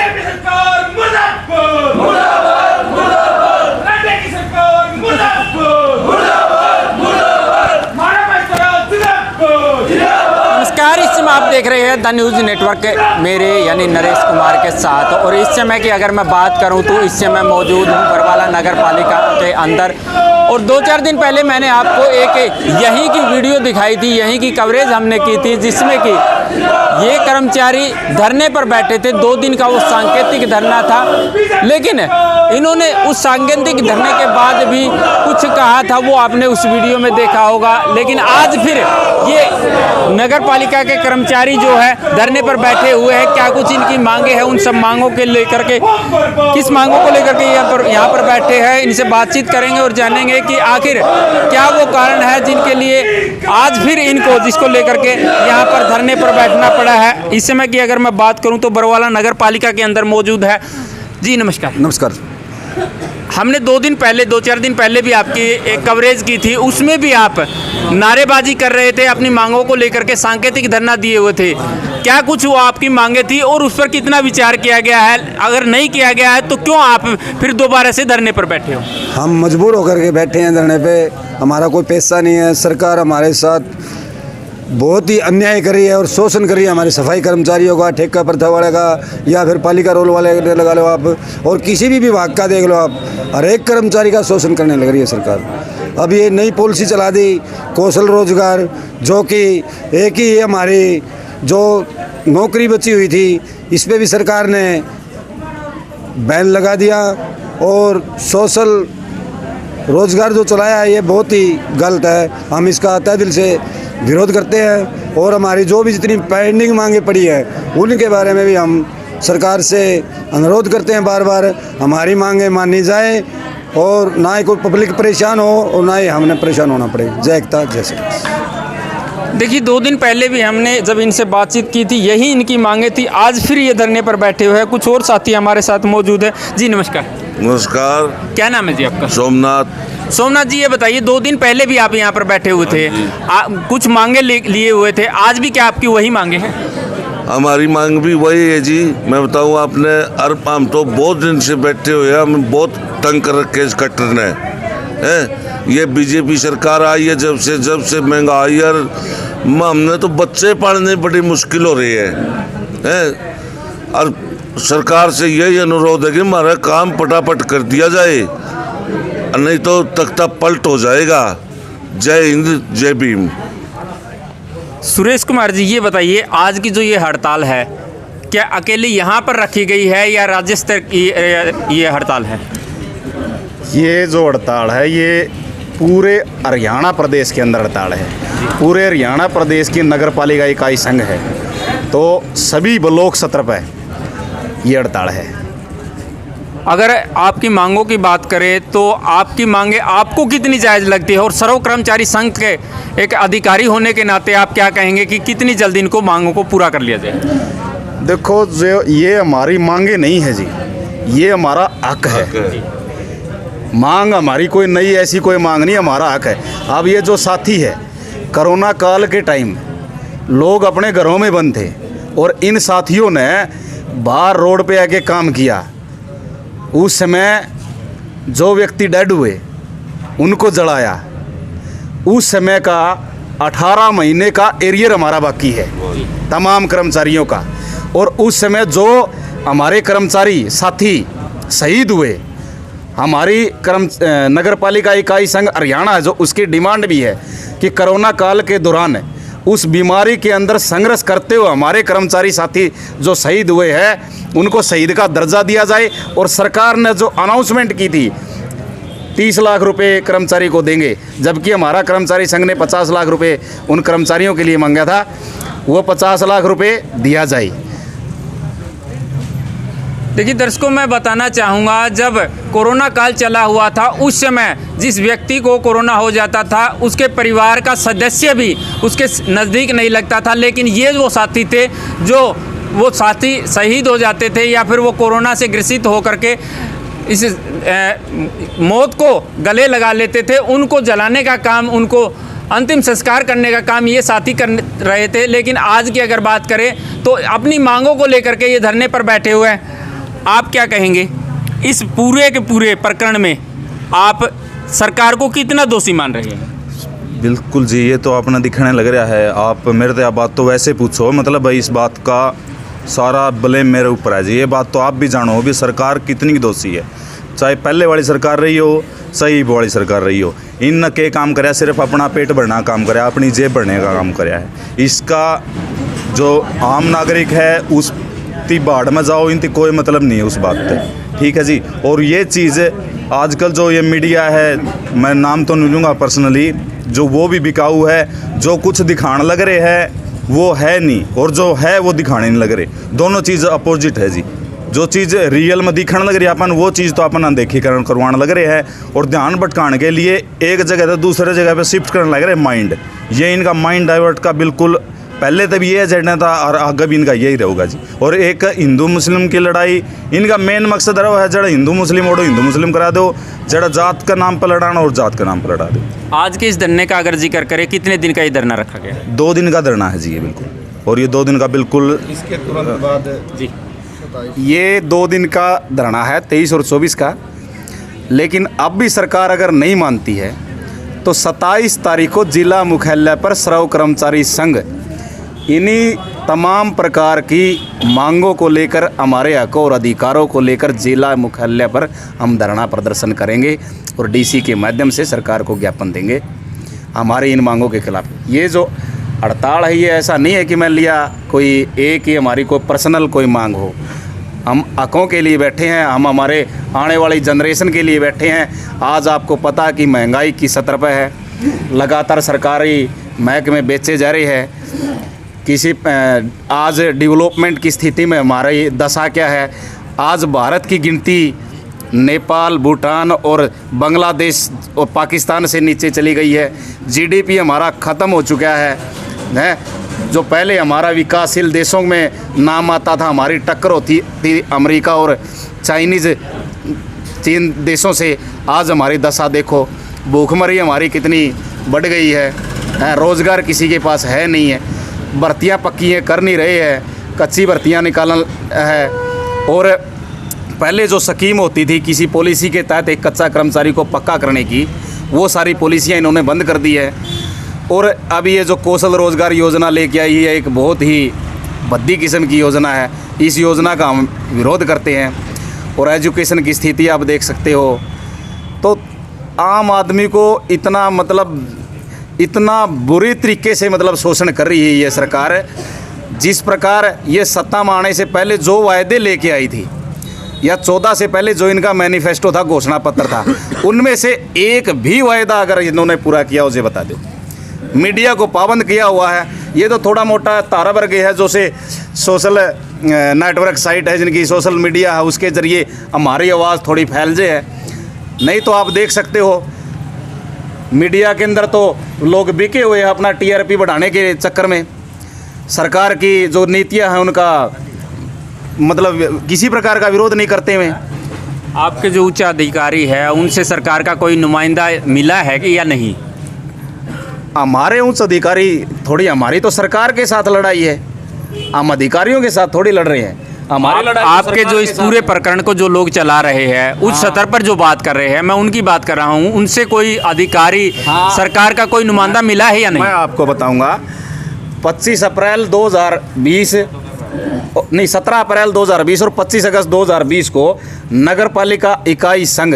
BJP सरकार मुर्दाबाद मुर्दाबाद मुर्दाबाद, नड्डा की सरकार मुर्दाबाद मुर्दाबाद मुर्दाबाद, महाराष्ट्र जिंदाबाद जिंदाबाद। नमस्कार, इस समय आप देख रहे हैं द न्यूज़ नेटवर्क मेरे यानी नरेश कुमार के साथ। और इस समय की अगर मैं बात करूं तो इस समय मौजूद हूं बरवाला नगर पालिका के अंदर। और 2-4 दिन पहले मैंने आपको एक यहीं की वीडियो दिखाई थी, यहीं की कवरेज हमने की थी, जिसमें कि ये कर्मचारी धरने पर बैठे थे। 2 दिन का वो सांकेतिक धरना था, लेकिन इन्होंने उस सांकेतिक धरने के बाद भी कुछ कहा था, वो आपने उस वीडियो में देखा होगा। लेकिन आज फिर ये नगर पालिका के कर्मचारी जो है धरने पर बैठे हुए हैं। क्या कुछ इनकी मांगे हैं, उन सब मांगों के लेकर के, किस मांगों को लेकर के यहाँ पर बैठे हैं, इनसे बातचीत करेंगे और जानेंगे कि आखिर क्या वो कारण है जिनके लिए आज फिर इनको जिसको लेकर के यहाँ पर धरने पर बैठना पड़ा है। इस समय की अगर मैं बात करूँ तो बरवाला नगर पालिका के अंदर मौजूद है। जी नमस्कार। नमस्कार। हमने 2-4 दिन पहले भी आपकी एक कवरेज की थी, उसमें भी आप नारेबाजी कर रहे थे, अपनी मांगों को लेकर के सांकेतिक धरना दिए हुए थे। क्या कुछ वो आपकी मांगे थी और उस पर कितना विचार किया गया है? अगर नहीं किया गया है तो क्यों आप फिर दोबारा से धरने पर बैठे हो? हम मजबूर होकर के बैठे हैं धरने पे। हमारा कोई पैसा नहीं है। सरकार हमारे साथ बहुत ही अन्याय कर रही है और शोषण कर रही है हमारे सफाई कर्मचारियों का, ठेका प्रथा वाले का, या फिर पालिका रोल वाले लगा लो आप, और किसी भी विभाग का देख लो आप, हर एक कर्मचारी का शोषण करने लग रही है सरकार। अब ये नई पॉलिसी चला दी कौशल रोजगार, जो कि एक ही हमारी जो नौकरी बची हुई थी, इस पर भी सरकार ने बैन लगा दिया। और सोशल रोजगार जो चलाया है ये बहुत ही गलत है। हम इसका तहे दिल से विरोध करते हैं और हमारी जो भी जितनी पेंडिंग मांगे पड़ी है उनके बारे में भी हम सरकार से अनुरोध करते हैं बार बार हमारी मांगे मानी जाए और ना ही कोई पब्लिक परेशान हो और ना ही हमने परेशान होना पड़े। जय एकता जय श्री। देखिए 2 दिन पहले भी हमने जब इनसे बातचीत की थी, यही इनकी मांगे थी। आज फिर ये धरने पर बैठे हुए हैं। कुछ और साथी हमारे साथ मौजूद है। जी नमस्कार। नमस्कार। क्या नाम है जी आपका? सोमनाथ जी, ये बताइए 2 दिन पहले भी आप यहाँ पर बैठे हुए थे, कुछ मांगे लिए हुए थे। आज भी क्या आपकी वही मांगे हैं? हमारी मांग भी वही है जी। मैं बताऊँ आपने, हम तो बहुत दिन से बैठे हुए हैं, हमें बहुत तंग कर रखे इस कट्टर ने है। ये बीजेपी सरकार आई है जब से महंगाई और हमने तो बच्चे पालने बड़ी मुश्किल हो रही है। और सरकार से यही अनुरोध है कि हमारा काम फटाफट कर दिया जाए, नहीं तो तख्ता पलट हो जाएगा। जय हिंद जय भीम। सुरेश कुमार जी, ये बताइए आज की जो ये हड़ताल है, क्या अकेले यहाँ पर रखी गई है या राज्य स्तर की ये हड़ताल है? ये जो हड़ताल है ये पूरे हरियाणा प्रदेश के अंदर हड़ताल है। पूरे हरियाणा प्रदेश की नगर पालिका इकाई संघ है, तो सभी ब्लॉक सत्र पर ये हड़ताल है। अगर आपकी मांगों की बात करें तो आपकी मांगे आपको कितनी जायज़ लगती है? और सर्व कर्मचारी संघ के एक अधिकारी होने के नाते आप क्या कहेंगे कि कितनी जल्दी इनको मांगों को पूरा कर लिया जाए? देखो, जो ये हमारी मांगे नहीं है जी, ये हमारा हक है। मांग हमारी कोई नई ऐसी कोई मांग नहीं, हमारा हक है। अब ये जो साथी है, कोरोना काल के टाइम लोग अपने घरों में बंद थे और इन साथियों ने बाहर रोड पे आके काम किया। उस समय जो व्यक्ति डेड हुए उनको जलाया। उस समय का 18 महीने का एरियर हमारा बाकी है तमाम कर्मचारियों का। और उस समय जो हमारे कर्मचारी साथी शहीद हुए, हमारी नगर पालिका इकाई संघ हरियाणा जो उसकी डिमांड भी है कि कोरोना काल के दौरान उस बीमारी के अंदर संघर्ष करते हुए हमारे कर्मचारी साथी जो शहीद हुए हैं उनको शहीद का दर्जा दिया जाए। और सरकार ने जो अनाउंसमेंट की थी 30 लाख रुपए कर्मचारी को देंगे, जबकि हमारा कर्मचारी संघ ने 50 लाख रुपए उन कर्मचारियों के लिए मांगा था, वो 50 लाख रुपए दिया जाए। देखिए दर्शकों, मैं बताना चाहूँगा, जब कोरोना काल चला हुआ था उस समय जिस व्यक्ति को कोरोना हो जाता था उसके परिवार का सदस्य भी उसके नज़दीक नहीं लगता था। लेकिन ये वो साथी थे जो वो साथी शहीद हो जाते थे या फिर वो कोरोना से ग्रसित होकर के इस मौत को गले लगा लेते थे, उनको जलाने का काम, उनको अंतिम संस्कार करने का काम ये साथी कर रहे थे। लेकिन आज की अगर बात करें तो अपनी मांगों को लेकर के ये धरने पर बैठे हुए हैं। आप क्या कहेंगे इस पूरे के पूरे प्रकरण में? आप सरकार को कितना दोषी मान रहे हैं? बिल्कुल जी, ये तो अपना दिखने लग रहा है। आप मेरे से आप बात तो वैसे पूछो, मतलब भाई इस बात का सारा ब्लेम मेरे ऊपर है जी। ये बात तो आप भी जानो भी सरकार कितनी दोषी है, चाहे पहले वाली सरकार रही हो सही वाली सरकार रही हो। इन के काम करे सिर्फ अपना पेट भरना काम करे, अपनी जेब भरने का काम करे है। इसका जो आम नागरिक है उस ती बाढ़ में जाओ, इनती कोई मतलब नहीं है उस बात पे, ठीक है जी। और ये चीज़ आजकल जो ये मीडिया है, मैं नाम तो नहीं लूँगा पर्सनली, जो वो भी बिकाऊ है। जो कुछ दिखाने लग रहे हैं वो है नहीं, और जो है वो दिखाने नहीं लग रहे। दोनों चीज़ अपोजिट है जी। जो चीज़ रियल में दिखाने लग रही है अपन, वो चीज़ तो अपन अनदेखी करवाने लग रहे हैं, और ध्यान भटकाने के लिए एक जगह से दूसरे जगह पे शिफ्ट करने लग रहे हैं माइंड। ये इनका माइंड डाइवर्ट का बिल्कुल पहले तब ये एजेंडा था और आगे भी इनका यही रहेगा जी। और एक हिंदू मुस्लिम की लड़ाई, इनका मेन मकसद रहा है जड़ा हिंदू मुस्लिम ओढ़ो हिंदू मुस्लिम करा दो, जड़ा जात का नाम पर लड़ाना और जात का नाम पर लड़ा दो। आज के इस धरने का अगर जिक्र करें, कितने दिन का ये धरना रखा गया? 2 दिन का धरना है जी ये बिल्कुल। और ये 2 दिन का बिल्कुल इसके तुरंत बाद जी ये 2 दिन का धरना है, 23 और 24 का। लेकिन अब भी सरकार अगर नहीं मानती है तो 27 तारीख को जिला मुख्यालय पर श्रम कर्मचारी संघ इन्हीं तमाम प्रकार की मांगों को लेकर, हमारे हकों और अधिकारों को लेकर जिला मुख्यालय पर हम धरना प्रदर्शन करेंगे और डीसी के माध्यम से सरकार को ज्ञापन देंगे हमारे इन मांगों के खिलाफ। ये जो हड़ताल है ये ऐसा नहीं है कि मैं लिया कोई एक ही हमारी कोई पर्सनल कोई मांग हो। हम हकों के लिए बैठे हैं, हम हमारे आने वाली जनरेशन के लिए बैठे हैं। आज आपको पता कि महंगाई की सतर पर है, लगातार सरकारी महकमे बेचे जा रहे हैं। किसी आज डेवलपमेंट की स्थिति में हमारी दशा क्या है? आज भारत की गिनती नेपाल, भूटान और बांग्लादेश और पाकिस्तान से नीचे चली गई है। जीडीपी हमारा ख़त्म हो चुका है। जो पहले हमारा विकासशील देशों में नाम आता था, हमारी टक्कर होती थी अमेरिका और चीन देशों से, आज हमारी दशा देखो। भूखमरी हमारी कितनी बढ़ गई है। रोज़गार किसी के पास है नहीं है। भर्तियां पक्की हैं कर नहीं रहे हैं, कच्ची भर्तियां निकालन है। और पहले जो स्कीम होती थी किसी पॉलिसी के तहत एक कच्चा कर्मचारी को पक्का करने की, वो सारी पॉलिसियां इन्होंने बंद कर दी है। और अब ये जो कौशल रोज़गार योजना लेके आई है, एक बहुत ही भद्दी किस्म की योजना है। इस योजना का हम विरोध करते हैं। और एजुकेशन की स्थिति आप देख सकते हो, तो आम आदमी को इतना बुरी तरीके से शोषण कर रही है ये सरकार। जिस प्रकार ये सत्ता में आने से पहले जो वायदे लेके आई थी, या 14 से पहले जो इनका मैनिफेस्टो था, घोषणा पत्र था, उनमें से एक भी वायदा अगर इन्होंने पूरा किया उसे बता दो। मीडिया को पाबंद किया हुआ है। ये तो थोड़ा मोटा तारा वर्ग है जो से सोशल नेटवर्क साइट है, जिनकी सोशल मीडिया है, उसके ज़रिए हमारी आवाज़ थोड़ी फैल जाए है। नहीं तो आप देख सकते हो मीडिया के अंदर तो लोग बिके हुए हैं अपना टीआरपी बढ़ाने के चक्कर में। सरकार की जो नीतियां हैं उनका किसी प्रकार का विरोध नहीं करते हुए। आपके जो उच्च अधिकारी है उनसे सरकार का कोई नुमाइंदा मिला है कि या नहीं? हमारे उच्च अधिकारी थोड़ी, हमारी तो सरकार के साथ लड़ाई है, हम अधिकारियों के साथ थोड़ी लड़ रहे हैं। हमारी लड़ाई आपके जो इस पूरे प्रकरण को जो लोग चला रहे हैं, उच्च स्तर पर जो बात कर रहे हैं, मैं उनकी बात कर रहा हूं, उनसे कोई अधिकारी सरकार का कोई नुमाइंदा मिला है या नहीं? मैं आपको बताऊंगा। 17 अप्रैल 2020 और 25 अगस्त 2020 को नगर पालिका इकाई संघ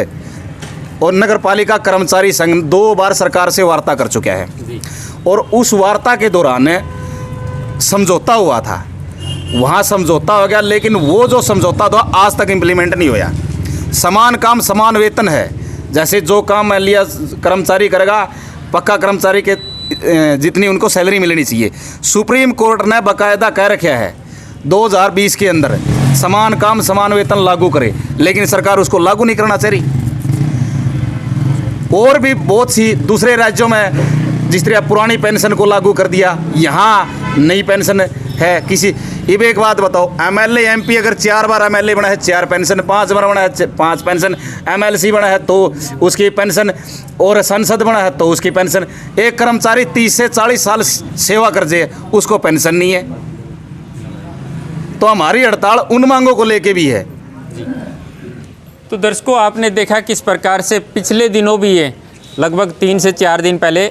और नगर पालिका कर्मचारी संघ 2 बार सरकार से वार्ता कर चुका है। और उस वार्ता के दौरान समझौता हुआ था, वहाँ समझौता हो गया, लेकिन वो जो समझौता था आज तक इम्प्लीमेंट नहीं हुआ। समान काम समान वेतन है। जैसे जो काम लिया कर्मचारी करेगा, पक्का कर्मचारी के जितनी उनको सैलरी मिलनी चाहिए। सुप्रीम कोर्ट ने बाकायदा कह रखा है 2020 के अंदर समान काम समान वेतन लागू करे, लेकिन सरकार उसको लागू नहीं करना चाह रही। और भी बहुत सी दूसरे राज्यों में जिस तरह पुरानी पेंशन को लागू कर दिया, यहाँ नई पेंशन है। किसी अब एक बात बताओ, एमएलए एमपी अगर 4 बार एमएलए बना है 4 पेंशन, 5 बार बना है 5 पेंशन, एमएलसी बना है तो उसकी पेंशन, और संसद बना है तो उसकी पेंशन। एक कर्मचारी 30 से 40 साल सेवा कर जाए, उसको पेंशन नहीं है। तो हमारी हड़ताल उन मांगों को लेके भी है तो दर्शकों, आपने देखा किस प्रकार से पिछले दिनों भी ये लगभग 3 से 4 दिन पहले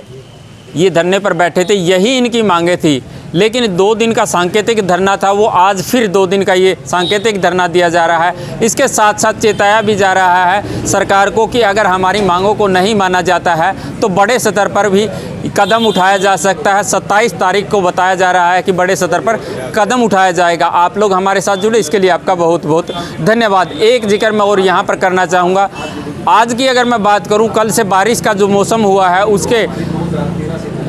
ये धरने पर बैठे थे, यही इनकी मांगे थी। लेकिन 2 दिन का सांकेतिक धरना था, वो आज फिर 2 दिन का ये सांकेतिक धरना दिया जा रहा है। इसके साथ साथ चेताया भी जा रहा है सरकार को कि अगर हमारी मांगों को नहीं माना जाता है तो बड़े स्तर पर भी कदम उठाया जा सकता है। 27 तारीख को बताया जा रहा है कि बड़े स्तर पर कदम उठाया जाएगा। आप लोग हमारे साथ जुड़े, इसके लिए आपका बहुत बहुत धन्यवाद। एक जिक्र मैं और यहाँ पर करना चाहूँगा, आज की अगर मैं बात करूँ, कल से बारिश का जो मौसम हुआ है उसके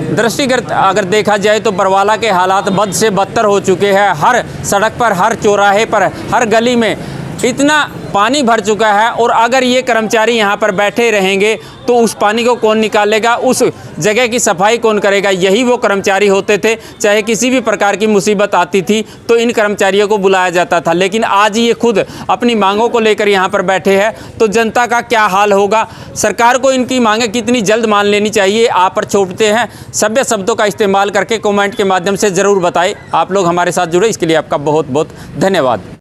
दृष्टिगत अगर देखा जाए तो बरवाला के हालात बद से बदतर हो चुके हैं। हर सड़क पर, हर चौराहे पर, हर गली में इतना पानी भर चुका है। और अगर ये कर्मचारी यहाँ पर बैठे रहेंगे तो उस पानी को कौन निकालेगा, उस जगह की सफाई कौन करेगा? यही वो कर्मचारी होते थे। चाहे किसी भी प्रकार की मुसीबत आती थी तो इन कर्मचारियों को बुलाया जाता था। लेकिन आज ये खुद अपनी मांगों को लेकर यहाँ पर बैठे हैं, तो जनता का क्या हाल होगा? सरकार को इनकी मांगें कितनी जल्द मान लेनी चाहिए, आप पर छोड़ते हैं। सभ्य शब्दों का इस्तेमाल करके कमेंट के माध्यम से ज़रूर बताएं। आप लोग हमारे साथ जुड़े, इसके लिए आपका बहुत बहुत धन्यवाद।